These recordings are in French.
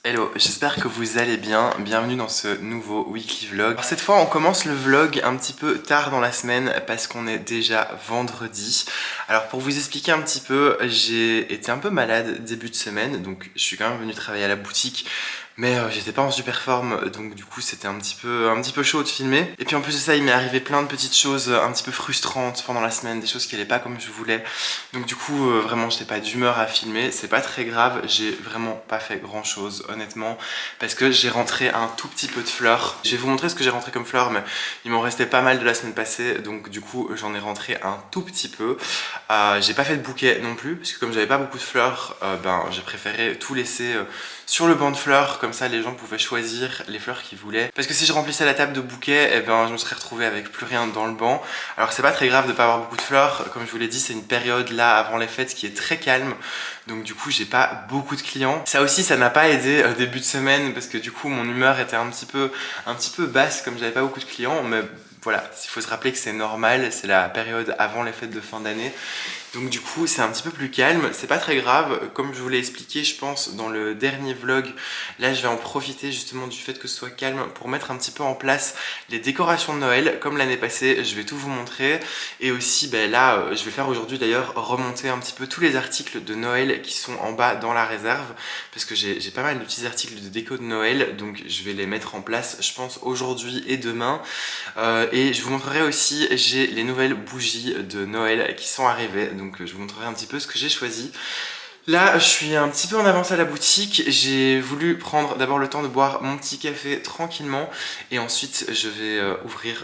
Hello, j'espère que vous allez bien. Bienvenue dans ce nouveau weekly vlog. Alors cette fois, on commence le vlog un petit peu tard dans la semaine parce qu'on est déjà vendredi. Alors pour vous expliquer un petit peu, j'ai été un peu malade début de semaine, donc je suis quand même venu travailler à la boutique. Mais j'étais pas en super forme, donc du coup c'était un petit peu chaud de filmer. Et puis en plus de ça, il m'est arrivé plein de petites choses un petit peu frustrantes pendant la semaine, des choses qui allaient pas comme je voulais. Donc du coup vraiment j'étais pas d'humeur à filmer, c'est pas très grave, j'ai vraiment pas fait grand chose honnêtement, parce que j'ai rentré un tout petit peu de fleurs. Je vais vous montrer ce que j'ai rentré comme fleurs, mais il m'en restait pas mal de la semaine passée, donc du coup j'en ai rentré un tout petit peu. J'ai pas fait de bouquet non plus, parce que comme j'avais pas beaucoup de fleurs, j'ai préféré tout laisser sur le banc de fleurs, comme ça les gens pouvaient choisir les fleurs qu'ils voulaient. Parce que si je remplissais la table de bouquets, je me serais retrouvé avec plus rien dans le banc. Alors c'est pas très grave de pas avoir beaucoup de fleurs, comme je vous l'ai dit, c'est une période là avant les fêtes qui est très calme, donc du coup j'ai pas beaucoup de clients. Ça aussi, ça n'a pas aidé début de semaine, parce que du coup mon humeur était un petit peu basse comme j'avais pas beaucoup de clients, mais voilà, il faut se rappeler que c'est normal, c'est la période avant les fêtes de fin d'année. Donc du coup c'est un petit peu plus calme, c'est pas très grave, comme je vous l'ai expliqué je pense dans le dernier vlog, là je vais en profiter justement du fait que ce soit calme pour mettre un petit peu en place les décorations de Noël, comme l'année passée, je vais tout vous montrer. Et aussi je vais faire aujourd'hui d'ailleurs remonter un petit peu tous les articles de Noël qui sont en bas dans la réserve, parce que j'ai pas mal de petits articles de déco de Noël, donc je vais les mettre en place je pense aujourd'hui et demain. Et je vous montrerai aussi, j'ai les nouvelles bougies de Noël qui sont arrivées, donc je vous montrerai un petit peu ce que j'ai choisi. Là, je suis un petit peu en avance à la boutique, j'ai voulu prendre d'abord le temps de boire mon petit café tranquillement, et ensuite je vais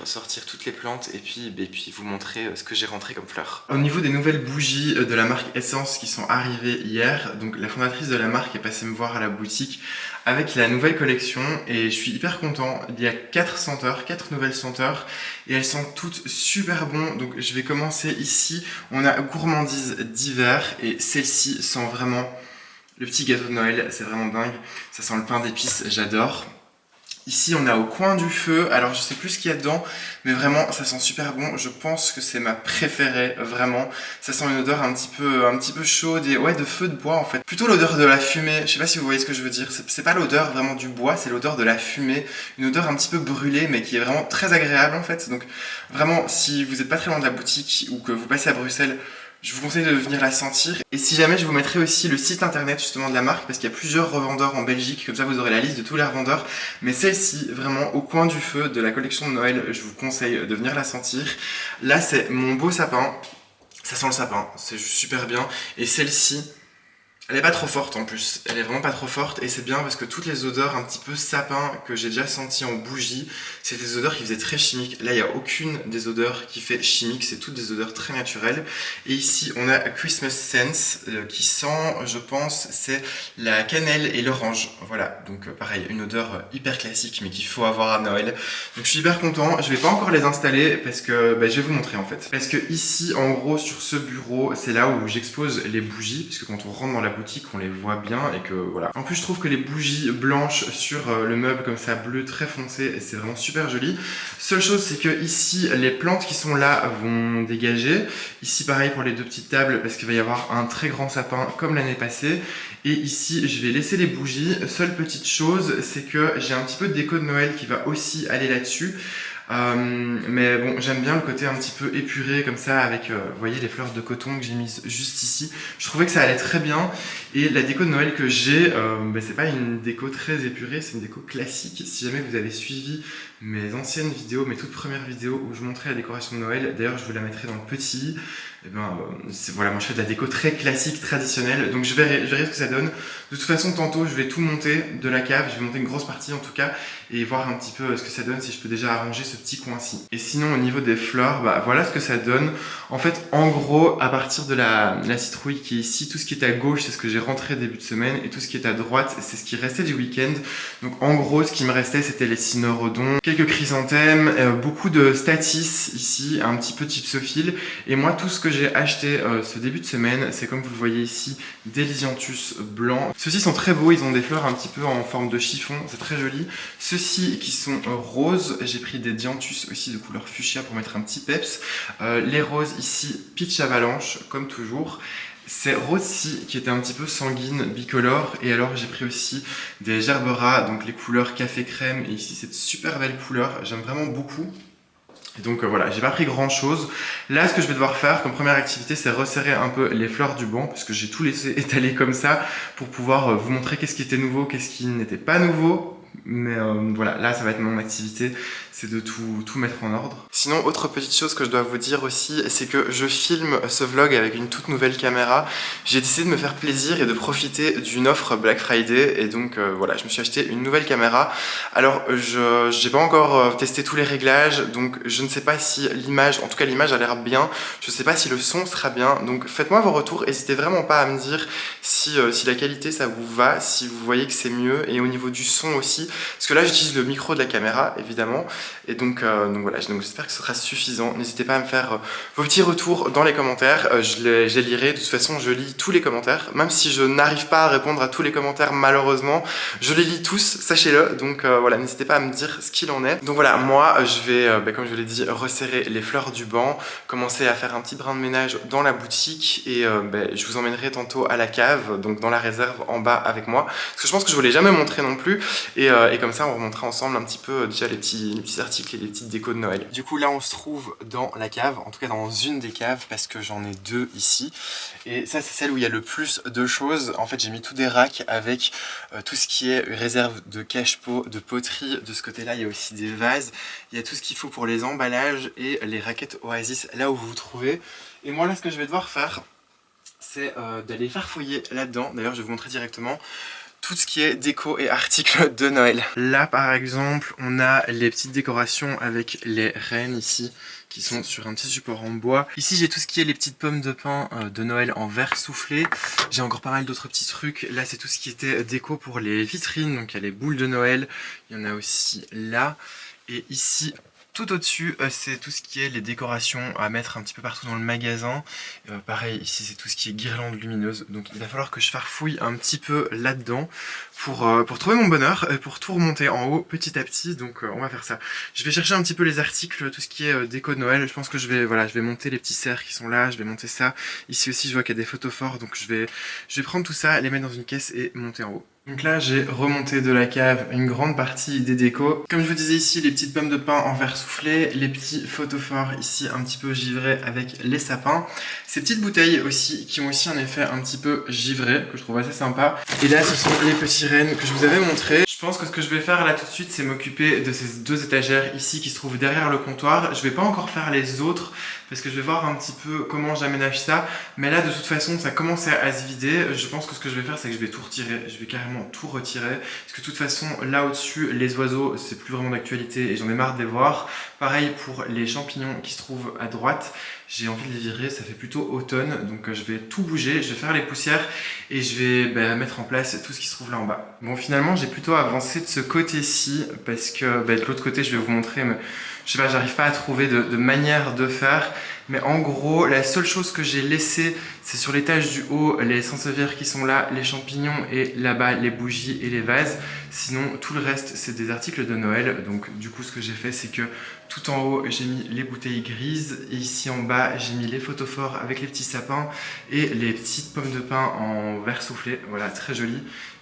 sortir toutes les plantes, et puis vous montrer ce que j'ai rentré comme fleurs. Au niveau des nouvelles bougies de la marque Essence qui sont arrivées hier, donc la fondatrice de la marque est passée me voir à la boutique avec la nouvelle collection, et je suis hyper content. Il y a 4 senteurs, 4 nouvelles senteurs, et elles sont toutes super bonnes. Donc je vais commencer ici. On a Gourmandise d'hiver, et celle-ci sent vraiment le petit gâteau de Noël, c'est vraiment dingue. Ça sent le pain d'épices, j'adore. Ici on a Au coin du feu, alors je sais plus ce qu'il y a dedans, mais vraiment ça sent super bon, je pense que c'est ma préférée, vraiment. Ça sent une odeur un petit peu chaude et ouais, de feu de bois en fait. Plutôt l'odeur de la fumée, je sais pas si vous voyez ce que je veux dire, c'est pas l'odeur vraiment du bois, c'est l'odeur de la fumée, une odeur un petit peu brûlée mais qui est vraiment très agréable en fait. Donc vraiment, si vous êtes pas très loin de la boutique ou que vous passez à Bruxelles, je vous conseille de venir la sentir. Et si jamais, je vous mettrai aussi le site internet justement de la marque, parce qu'il y a plusieurs revendeurs en Belgique, comme ça vous aurez la liste de tous les revendeurs. Mais celle-ci, vraiment au coin du feu de la collection de Noël, je vous conseille de venir la sentir. Là c'est mon beau sapin, ça sent le sapin, c'est juste super bien. Et celle-ci, elle est pas trop forte en plus, elle est vraiment pas trop forte, et c'est bien parce que toutes les odeurs un petit peu sapin que j'ai déjà senties en bougie, c'est des odeurs qui faisaient très chimiques. Là il n'y a aucune des odeurs qui fait chimique, c'est toutes des odeurs très naturelles. Et ici on a Christmas Sense qui sent, je pense, c'est la cannelle et l'orange. Voilà, donc pareil, une odeur hyper classique mais qu'il faut avoir à Noël. Donc je suis hyper content, je vais pas encore les installer parce que je vais vous montrer en fait. Parce que ici en gros sur ce bureau, c'est là où j'expose les bougies, parce que quand on rentre dans la boutique on les voit bien, et que voilà. En plus je trouve que les bougies blanches sur le meuble comme ça, bleu très foncé, c'est vraiment super joli. Seule chose c'est que ici les plantes qui sont là vont dégager. Ici pareil pour les deux petites tables, parce qu'il va y avoir un très grand sapin comme l'année passée. Et ici je vais laisser les bougies. Seule petite chose, c'est que j'ai un petit peu de déco de Noël qui va aussi aller là-dessus. Mais bon, j'aime bien le côté un petit peu épuré comme ça, avec vous voyez les fleurs de coton que j'ai mises juste ici. Je trouvais que ça allait très bien. Et la déco de Noël que j'ai, c'est pas une déco très épurée, c'est une déco classique. Si jamais vous avez suivi mes anciennes vidéos, mes toutes premières vidéos où je montrais la décoration de Noël, d'ailleurs je vous la mettrai dans le petit, voilà, moi je fais de la déco très classique, traditionnelle, donc je verrai ce que ça donne. De toute façon tantôt je vais tout monter de la cave, je vais monter une grosse partie en tout cas, et voir un petit peu ce que ça donne, si je peux déjà arranger ce petit coin-ci. Et sinon au niveau des fleurs, voilà ce que ça donne. En fait en gros, à partir de la citrouille qui est ici, tout ce qui est à gauche c'est ce que j'ai rentré début de semaine, et tout ce qui est à droite c'est ce qui restait du week-end. Donc en gros ce qui me restait c'était les cynorhodons, quelques chrysanthèmes, beaucoup de statice ici, un petit peu gypsophile. Et moi tout ce que j'ai acheté ce début de semaine, c'est comme vous le voyez ici, des lisianthus blancs. Ceux-ci sont très beaux, ils ont des fleurs un petit peu en forme de chiffon, c'est très joli. Ceux-ci qui sont roses, j'ai pris des dianthus aussi de couleur fuchsia pour mettre un petit peps. Les roses ici, peach avalanche comme toujours. C'est Rossi qui était un petit peu sanguine, bicolore. Et alors j'ai pris aussi des Gerbera, donc les couleurs café crème. Et ici cette super belle couleur, j'aime vraiment beaucoup. Et donc voilà, j'ai pas pris grand chose. Là, ce que je vais devoir faire comme première activité, c'est resserrer un peu les fleurs du banc, parce que j'ai tout laissé étaler comme ça, pour pouvoir vous montrer qu'est-ce qui était nouveau, qu'est-ce qui n'était pas nouveau. Mais voilà, là ça va être mon activité, c'est de tout mettre en ordre. Sinon, autre petite chose que je dois vous dire aussi, c'est que je filme ce vlog avec une toute nouvelle caméra. J'ai décidé de me faire plaisir et de profiter d'une offre Black Friday, et donc voilà, je me suis acheté une nouvelle caméra. Alors j'ai pas encore testé tous les réglages, donc je ne sais pas si l'image, en tout cas l'image a l'air bien, je sais pas si le son sera bien, donc faites-moi vos retours, n'hésitez vraiment pas à me dire si la qualité ça vous va, si vous voyez que c'est mieux, et au niveau du son aussi, parce que là j'utilise le micro de la caméra évidemment, et donc voilà, donc j'espère que ce sera suffisant. N'hésitez pas à me faire vos petits retours dans les commentaires, je les lirai, de toute façon je lis tous les commentaires, même si je n'arrive pas à répondre à tous les commentaires malheureusement, je les lis tous, sachez-le, donc voilà, n'hésitez pas à me dire ce qu'il en est. Donc voilà, moi je vais, comme je vous l'ai dit, resserrer les fleurs du banc, commencer à faire un petit brin de ménage dans la boutique, et je vous emmènerai tantôt à la cave, donc dans la réserve en bas avec moi, parce que je pense que je vous l'ai jamais montré non plus, et comme ça on remontera ensemble un petit peu déjà les petits articles et les petites décos de Noël. Du coup là on se trouve dans la cave, en tout cas dans une des caves, parce que j'en ai deux ici, et ça c'est celle où il y a le plus de choses. En fait j'ai mis tous des racks avec tout ce qui est réserve de cache-pot, de poterie. De ce côté là il y a aussi des vases, il y a tout ce qu'il faut pour les emballages et les raquettes Oasis là où vous vous trouvez. Et moi là ce que je vais devoir faire, c'est d'aller farfouiller là-dedans. D'ailleurs je vais vous montrer directement tout ce qui est déco et articles de Noël. Là par exemple on a les petites décorations avec les rennes ici qui sont sur un petit support en bois. Ici j'ai tout ce qui est les petites pommes de pin de Noël en verre soufflé. J'ai encore pas mal d'autres petits trucs. Là c'est tout ce qui était déco pour les vitrines, donc il y a les boules de Noël, il y en a aussi là. Et ici tout au-dessus, c'est tout ce qui est les décorations à mettre un petit peu partout dans le magasin. Pareil, ici c'est tout ce qui est guirlande lumineuse. Donc il va falloir que je farfouille un petit peu là-dedans pour trouver mon bonheur, pour tout remonter en haut petit à petit. Donc on va faire ça. Je vais chercher un petit peu les articles, tout ce qui est déco de Noël. Je pense que je vais monter les petits cerfs qui sont là, je vais monter ça. Ici aussi je vois qu'il y a des photos forts, donc je vais prendre tout ça, les mettre dans une caisse et monter en haut. Donc là j'ai remonté de la cave une grande partie des décos. Comme je vous disais ici, les petites pommes de pin en verre soufflé, les petits photophores ici un petit peu givrés avec les sapins. Ces petites bouteilles aussi qui ont aussi un effet un petit peu givré que je trouve assez sympa. Et là ce sont les petits rennes que je vous avais montré. Je pense que ce que je vais faire là tout de suite, c'est m'occuper de ces deux étagères ici qui se trouvent derrière le comptoir. Je vais pas encore faire les autres parce que je vais voir un petit peu comment j'aménage ça. Mais là de toute façon ça commence à se vider. Je pense que ce que je vais faire, c'est que je vais tout retirer. Je vais carrément tout retirer. Parce que de toute façon là au-dessus, les oiseaux, c'est plus vraiment d'actualité et j'en ai marre de les voir. Pareil pour les champignons qui se trouvent à droite. J'ai envie de les virer, ça fait plutôt automne, donc je vais tout bouger, je vais faire les poussières et je vais mettre en place tout ce qui se trouve là en bas. Bon finalement j'ai plutôt avancé de ce côté-ci parce que de l'autre côté je vais vous montrer, mais je sais pas, j'arrive pas à trouver de manière de faire. Mais en gros, la seule chose que j'ai laissée, c'est sur l'étage du haut, les sansevieres qui sont là, les champignons et là-bas, les bougies et les vases. Sinon, tout le reste, c'est des articles de Noël. Donc du coup, ce que j'ai fait, c'est que tout en haut, j'ai mis les bouteilles grises. Et ici en bas, j'ai mis les photophores avec les petits sapins et les petites pommes de pin en verre soufflé. Voilà, très joli.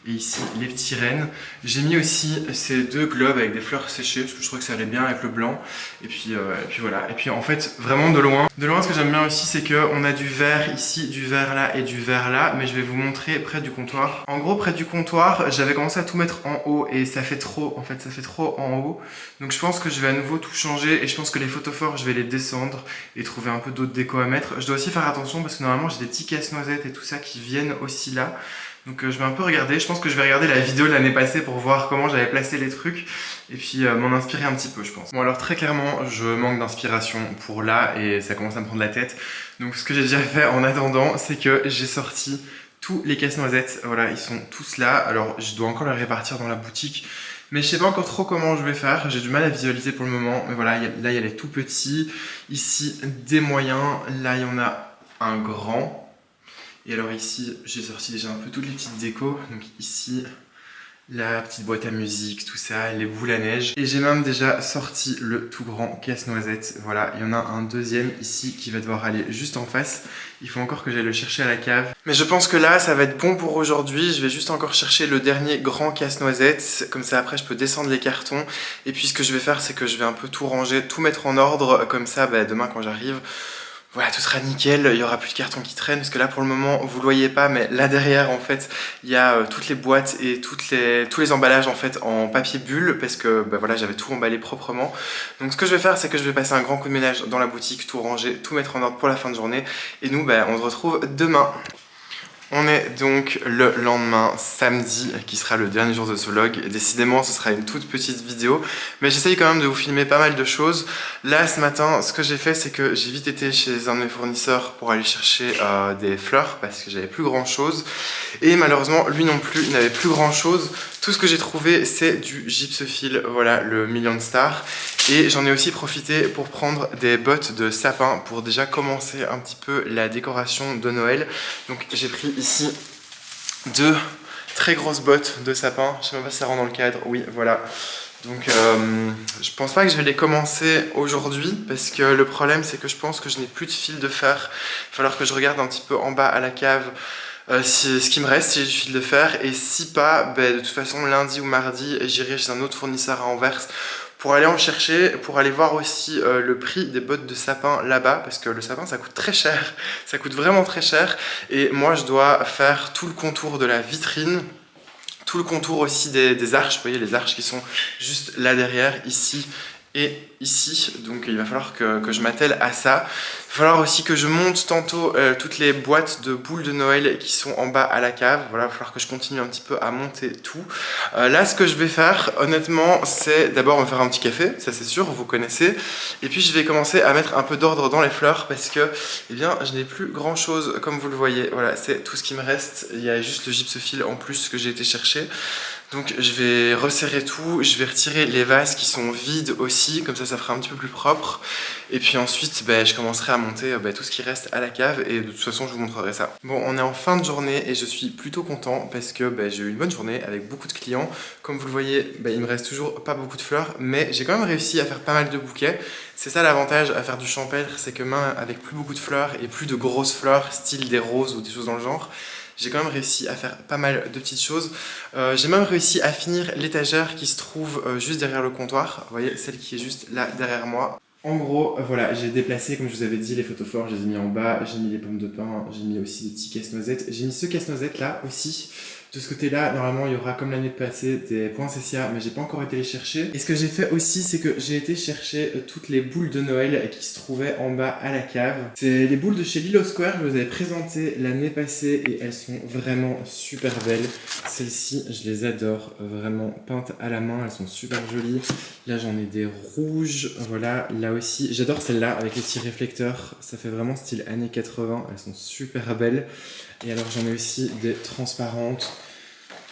Et ici, les petits rennes. J'ai mis aussi ces deux globes avec des fleurs séchées parce que je trouvais que ça allait bien avec le blanc. Et puis voilà. Et puis en fait, vraiment de loin, ce que j'aime bien aussi, c'est qu'on a du vert ici, du vert là et du vert là. Mais je vais vous montrer près du comptoir. En gros, près du comptoir, j'avais commencé à tout mettre en haut et ça fait trop. En fait, ça fait trop en haut. Donc je pense que je vais à nouveau tout changer et je pense que les photophores, je vais les descendre et trouver un peu d'autres déco à mettre. Je dois aussi faire attention parce que normalement, j'ai des petits casse-noisettes et tout ça qui viennent aussi là. Donc je vais un peu regarder, je pense que je vais regarder la vidéo de l'année passée pour voir comment j'avais placé les trucs et puis m'en inspirer un petit peu je pense. Bon alors très clairement je manque d'inspiration pour là et ça commence à me prendre la tête. Donc ce que j'ai déjà fait en attendant c'est que j'ai sorti tous les casse-noisettes, voilà ils sont tous là. Alors je dois encore les répartir dans la boutique mais je sais pas encore trop comment je vais faire, j'ai du mal à visualiser pour le moment. Mais voilà, là il y a les tout petits, ici des moyens, là il y en a un grand. Et alors ici, j'ai sorti déjà un peu toutes les petites décos. Donc ici, la petite boîte à musique, tout ça, les boules à neige. Et j'ai même déjà sorti le tout grand casse-noisette. Voilà, il y en a un deuxième ici qui va devoir aller juste en face. Il faut encore que j'aille le chercher à la cave. Mais je pense que là, ça va être bon pour aujourd'hui. Je vais juste encore chercher le dernier grand casse-noisette. Comme ça, après, je peux descendre les cartons. Et puis, ce que je vais faire, c'est que je vais un peu tout ranger, tout mettre en ordre. Comme ça, demain, quand j'arrive, voilà, tout sera nickel, il y aura plus de cartons qui traînent, parce que là pour le moment, vous le voyez pas, mais là derrière en fait, il y a toutes les boîtes et tous les emballages en fait en papier bulle, parce que voilà, j'avais tout emballé proprement. Donc ce que je vais faire, c'est que je vais passer un grand coup de ménage dans la boutique, tout ranger, tout mettre en ordre pour la fin de journée, et nous, on se retrouve demain. On est donc le lendemain, samedi, qui sera le dernier jour de ce vlog. Et décidément, ce sera une toute petite vidéo. Mais j'essaye quand même de vous filmer pas mal de choses. Là, ce matin, ce que j'ai fait, c'est que j'ai vite été chez un de mes fournisseurs pour aller chercher des fleurs, parce que j'avais plus grand chose. Et malheureusement, lui non plus, il n'avait plus grand chose. Tout ce que j'ai trouvé, c'est du gypsophile, voilà, le Million Star. Et j'en ai aussi profité pour prendre des bottes de sapin pour déjà commencer un petit peu la décoration de Noël. Donc j'ai pris ici 2 très grosses bottes de sapin. Je sais même pas si ça rentre dans le cadre. Oui, voilà. Donc je pense pas que je vais les commencer aujourd'hui parce que le problème c'est que je pense que je n'ai plus de fil de fer. Il va falloir que je regarde un petit peu en bas à la cave ce qui me reste, si j'ai du fil de fer. Et si pas, de toute façon lundi ou mardi j'irai chez un autre fournisseur à Anvers pour aller en chercher, pour aller voir aussi le prix des bottes de sapin là-bas, parce que le sapin ça coûte très cher, ça coûte vraiment très cher, et moi je dois faire tout le contour de la vitrine, tout le contour aussi des arches, vous voyez les arches qui sont juste là derrière, ici et ici, donc il va falloir que je m'attelle à ça. Il va falloir aussi que je monte tantôt toutes les boîtes de boules de Noël qui sont en bas à la cave. Voilà, il va falloir que je continue un petit peu à monter tout. Là, ce que je vais faire, honnêtement, c'est d'abord me faire un petit café, ça c'est sûr, vous connaissez. Et puis je vais commencer à mettre un peu d'ordre dans les fleurs parce que, eh bien, je n'ai plus grand chose, comme vous le voyez. Voilà, c'est tout ce qui me reste. Il y a juste le gypsophile en plus que j'ai été chercher. Donc je vais resserrer tout, je vais retirer les vases qui sont vides aussi, comme ça fera un petit peu plus propre. Et puis ensuite je commencerai à monter tout ce qui reste à la cave et de toute façon je vous montrerai ça. Bon, on est en fin de journée et je suis plutôt content parce que j'ai eu une bonne journée avec beaucoup de clients. Comme vous le voyez, il me reste toujours pas beaucoup de fleurs, mais j'ai quand même réussi à faire pas mal de bouquets. C'est ça l'avantage à faire du champêtre, c'est que même avec plus beaucoup de fleurs et plus de grosses fleurs, style des roses ou des choses dans le genre, j'ai quand même réussi à faire pas mal de petites choses. J'ai même réussi à finir l'étagère qui se trouve juste derrière le comptoir. Vous voyez, celle qui est juste là derrière moi. En gros, voilà, j'ai déplacé, comme je vous avais dit, les photophores, je les ai mis en bas, j'ai mis les pommes de pin, j'ai mis aussi des petits casse-noisettes. J'ai mis ce casse-noisette là aussi. De ce côté-là, normalement, il y aura comme l'année passée des poinsettias, mais j'ai pas encore été les chercher. Et ce que j'ai fait aussi, c'est que j'ai été chercher toutes les boules de Noël qui se trouvaient en bas à la cave. C'est les boules de chez Lilo Square, je vous avais présenté l'année passée et elles sont vraiment super belles. Celles-ci, je les adore, vraiment peintes à la main, elles sont super jolies. Là, j'en ai des rouges, voilà, là aussi. J'adore celle-là avec les petits réflecteurs, ça fait vraiment style années 80, elles sont super belles. Et alors j'en ai aussi des transparentes.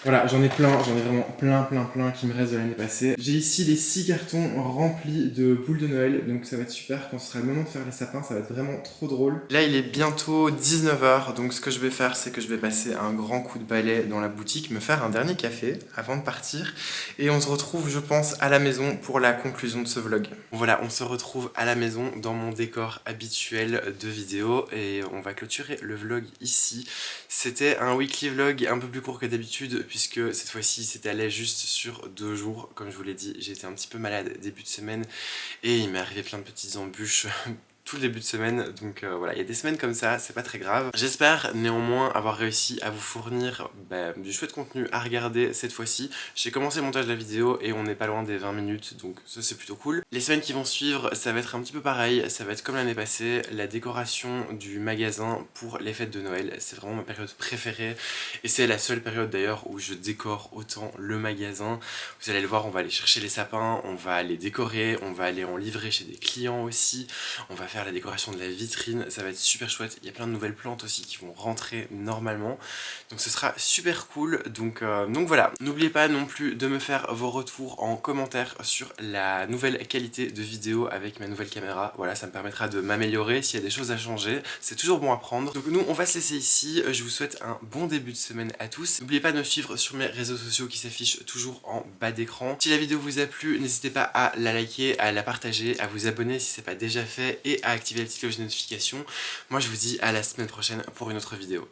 Voilà, j'en ai vraiment plein qui me restent de l'année passée. J'ai ici les 6 cartons remplis de boules de Noël, donc ça va être super. Quand ce sera le moment de faire les sapins, ça va être vraiment trop drôle. Là, il est bientôt 19 h, donc ce que je vais faire, c'est que je vais passer un grand coup de balai dans la boutique, me faire un dernier café avant de partir. Et on se retrouve, je pense, à la maison pour la conclusion de ce vlog. Voilà, on se retrouve à la maison dans mon décor habituel de vidéo et on va clôturer le vlog ici. C'était un weekly vlog un peu plus court que d'habitude, puisque cette fois-ci c'était allé juste sur 2 jours. Comme je vous l'ai dit, j'ai été un petit peu malade début de semaine et il m'est arrivé plein de petites embûches tout le début de semaine, donc voilà, il y a des semaines comme ça, c'est pas très grave. J'espère néanmoins avoir réussi à vous fournir du chouette contenu à regarder cette fois-ci. J'ai commencé le montage de la vidéo et on n'est pas loin des 20 minutes, donc ça c'est plutôt cool. Les semaines qui vont suivre, ça va être un petit peu pareil, ça va être comme l'année passée, la décoration du magasin pour les fêtes de Noël. C'est vraiment ma période préférée et c'est la seule période d'ailleurs où je décore autant le magasin. Vous allez le voir, on va aller chercher les sapins, on va aller décorer, on va aller en livrer chez des clients aussi, on va faire faire la décoration de la vitrine, ça va être super chouette. Il y a plein de nouvelles plantes aussi qui vont rentrer normalement, donc ce sera super cool. Donc voilà, n'oubliez pas non plus de me faire vos retours en commentaire sur la nouvelle qualité de vidéo avec ma nouvelle caméra. Voilà, ça me permettra de m'améliorer s'il y a des choses à changer, c'est toujours bon à prendre. Donc nous on va se laisser ici, je vous souhaite un bon début de semaine à tous. N'oubliez pas de me suivre sur mes réseaux sociaux qui s'affichent toujours en bas d'écran. Si la vidéo vous a plu, n'hésitez pas à la liker, à la partager, à vous abonner si ce n'est pas déjà fait et à activer la petite cloche de notification. Moi je vous dis à la semaine prochaine pour une autre vidéo.